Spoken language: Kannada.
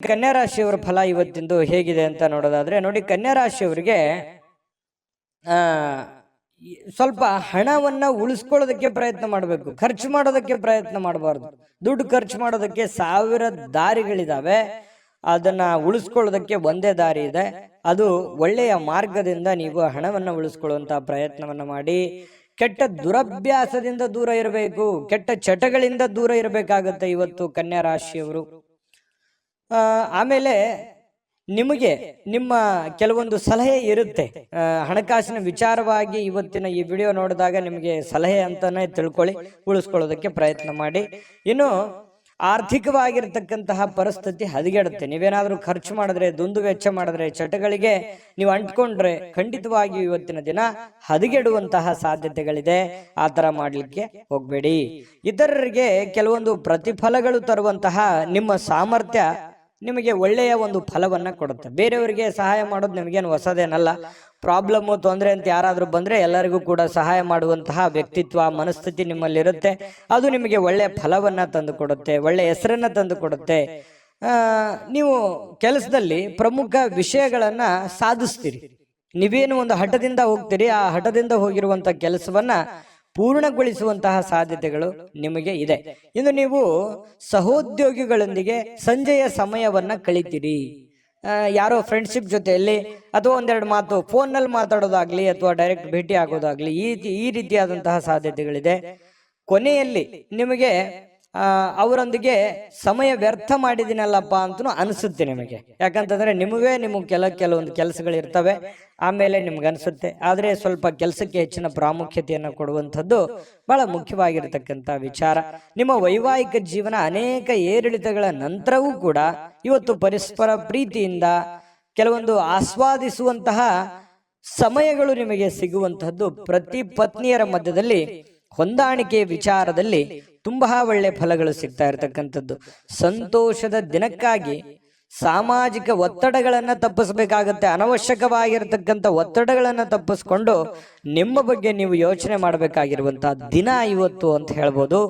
ಕನ್ಯಾ ರಾಶಿಯವರ ಫಲ ಇವತ್ತಿಂದು ಹೇಗಿದೆ ಅಂತ ನೋಡೋದಾದ್ರೆ ನೋಡಿ, ಕನ್ಯಾ ರಾಶಿಯವರಿಗೆ ಸ್ವಲ್ಪ ಹಣವನ್ನ ಉಳಿಸ್ಕೊಳ್ಳೋದಕ್ಕೆ ಪ್ರಯತ್ನ ಮಾಡಬೇಕು, ಖರ್ಚು ಮಾಡೋದಕ್ಕೆ ಪ್ರಯತ್ನ ಮಾಡಬಾರ್ದು. ದುಡ್ಡು ಖರ್ಚು ಮಾಡೋದಕ್ಕೆ ಸಾವಿರ ದಾರಿಗಳಿದಾವೆ, ಅದನ್ನ ಉಳಿಸ್ಕೊಳ್ಳೋದಕ್ಕೆ ಒಂದೇ ದಾರಿ ಇದೆ. ಅದು ಒಳ್ಳೆಯ ಮಾರ್ಗದಿಂದ ನೀವು ಹಣವನ್ನ ಉಳಿಸ್ಕೊಳ್ಳುವಂತಹ ಪ್ರಯತ್ನವನ್ನ ಮಾಡಿ. ಕೆಟ್ಟ ದುರಭ್ಯಾಸದಿಂದ ದೂರ ಇರಬೇಕು, ಕೆಟ್ಟ ಚಟಗಳಿಂದ ದೂರ ಇರಬೇಕಾಗತ್ತೆ ಇವತ್ತು ಕನ್ಯಾ ರಾಶಿಯವರು. ಆಮೇಲೆ ನಿಮಗೆ ನಿಮ್ಮ ಕೆಲವೊಂದು ಸಲಹೆ ಇರುತ್ತೆ ಹಣಕಾಸಿನ ವಿಚಾರವಾಗಿ. ಇವತ್ತಿನ ಈ ವಿಡಿಯೋ ನೋಡಿದಾಗ ನಿಮಗೆ ಸಲಹೆ ಅಂತಾನೆ ತಿಳ್ಕೊಳ್ಳಿ, ಉಳಿಸ್ಕೊಳ್ಳೋದಕ್ಕೆ ಪ್ರಯತ್ನ ಮಾಡಿ. ಇನ್ನು ಆರ್ಥಿಕವಾಗಿರ್ತಕ್ಕಂತಹ ಪರಿಸ್ಥಿತಿ ಹದಗೆಡುತ್ತೆ. ನೀವೇನಾದ್ರೂ ಖರ್ಚು ಮಾಡಿದ್ರೆ, ದುಂದು ವೆಚ್ಚ ಮಾಡಿದ್ರೆ, ಚಟಗಳಿಗೆ ನೀವು ಅಂಟ್ಕೊಂಡ್ರೆ ಖಂಡಿತವಾಗಿಯೂ ಇವತ್ತಿನ ದಿನ ಹದಗೆಡುವಂತಹ ಸಾಧ್ಯತೆಗಳಿದೆ. ಆ ತರ ಮಾಡ್ಲಿಕ್ಕೆ ಹೋಗ್ಬೇಡಿ. ಇತರರಿಗೆ ಕೆಲವೊಂದು ಪ್ರತಿಫಲಗಳು ತರುವಂತಹ ನಿಮ್ಮ ಸಾಮರ್ಥ್ಯ ನಿಮಗೆ ಒಳ್ಳೆಯ ಒಂದು ಫಲವನ್ನ ಕೊಡುತ್ತೆ. ಬೇರೆಯವರಿಗೆ ಸಹಾಯ ಮಾಡೋದು ನಿಮಗೇನು ಹೊಸದೇನಲ್ಲ. ಪ್ರಾಬ್ಲಮ್ಮು, ತೊಂದರೆ ಅಂತ ಯಾರಾದ್ರೂ ಬಂದ್ರೆ ಎಲ್ಲರಿಗೂ ಕೂಡ ಸಹಾಯ ಮಾಡುವಂತಹ ವ್ಯಕ್ತಿತ್ವ, ಮನಸ್ಥಿತಿ ನಿಮ್ಮಲ್ಲಿರುತ್ತೆ. ಅದು ನಿಮಗೆ ಒಳ್ಳೆಯ ಫಲವನ್ನ ತಂದು ಕೊಡುತ್ತೆ, ಒಳ್ಳೆಯ ಹೆಸರನ್ನ ತಂದು ಕೊಡುತ್ತೆ. ನೀವು ಕೆಲಸದಲ್ಲಿ ಪ್ರಮುಖ ವಿಷಯಗಳನ್ನ ಸಾಧಿಸ್ತೀರಿ. ನೀವೇನು ಒಂದು ಹಠದಿಂದ ಹೋಗ್ತೀರಿ, ಆ ಹಠದಿಂದ ಹೋಗಿರುವಂತಹ ಕೆಲಸವನ್ನ ಪೂರ್ಣಗೊಳಿಸುವಂತಹ ಸಾಧ್ಯತೆಗಳು ನಿಮಗೆ ಇದೆ. ಇನ್ನು ನೀವು ಸಹೋದ್ಯೋಗಿಗಳೊಂದಿಗೆ ಸಂಜೆಯ ಸಮಯವನ್ನ ಕಳಿತೀರಿ. ಯಾರೋ ಫ್ರೆಂಡ್ಶಿಪ್ ಜೊತೆಯಲ್ಲಿ ಅಥವಾ ಒಂದೆರಡು ಮಾತು ಫೋನ್ನಲ್ಲಿ ಮಾತಾಡೋದಾಗ್ಲಿ ಅಥವಾ ಡೈರೆಕ್ಟ್ ಭೇಟಿ ಆಗೋದಾಗ್ಲಿ, ಈ ರೀತಿಯಾದಂತಹ ಸಾಧ್ಯತೆಗಳಿದೆ. ಕೊನೆಯಲ್ಲಿ ನಿಮಗೆ ಅವರೊಂದಿಗೆ ಸಮಯ ವ್ಯರ್ಥ ಮಾಡಿದಿನಲ್ಲಪ್ಪ ಅಂತನೂ ಅನಿಸುತ್ತೆ ನಿಮಗೆ. ಯಾಕಂತಂದ್ರೆ ನಿಮಗೆ ಕೆಲವೊಂದು ಕೆಲಸಗಳಿರ್ತವೆ, ಆಮೇಲೆ ನಿಮ್ಗನ್ಸುತ್ತೆ. ಆದ್ರೆ ಸ್ವಲ್ಪ ಕೆಲಸಕ್ಕೆ ಹೆಚ್ಚಿನ ಪ್ರಾಮುಖ್ಯತೆಯನ್ನು ಕೊಡುವಂಥದ್ದು ಬಹಳ ಮುಖ್ಯವಾಗಿರ್ತಕ್ಕಂಥ ವಿಚಾರ. ನಿಮ್ಮ ವೈವಾಹಿಕ ಜೀವನ ಅನೇಕ ಏರಿಳಿತಗಳ ನಂತರವೂ ಕೂಡ ಇವತ್ತು ಪರಸ್ಪರ ಪ್ರೀತಿಯಿಂದ ಕೆಲವೊಂದು ಆಸ್ವಾದಿಸುವಂತಹ ಸಮಯಗಳು ನಿಮಗೆ ಸಿಗುವಂತಹದ್ದು. ಪ್ರತಿ ಪತ್ನಿಯರ ಮಧ್ಯದಲ್ಲಿ ಹೊಂದಾಣಿಕೆ ವಿಚಾರದಲ್ಲಿ ತುಂಬಾ ಒಳ್ಳೆ ಫಲಗಳು ಸಿಗ್ತಾ ಇರತಕ್ಕಂಥದ್ದು. ಸಂತೋಷದ ದಿನಕ್ಕಾಗಿ ಸಾಮಾಜಿಕ ಒತ್ತಡಗಳನ್ನ ತಪ್ಪಿಸಬೇಕಾಗತ್ತೆ. ಅನವಶ್ಯಕವಾಗಿರತಕ್ಕಂಥ ಒತ್ತಡಗಳನ್ನ ತಪ್ಪಿಸ್ಕೊಂಡು ನಿಮ್ಮ ಬಗ್ಗೆ ನೀವು ಯೋಚನೆ ಮಾಡಬೇಕಾಗಿರುವಂತಹ ದಿನ ಇವತ್ತು ಅಂತ ಹೇಳ್ಬೋದು.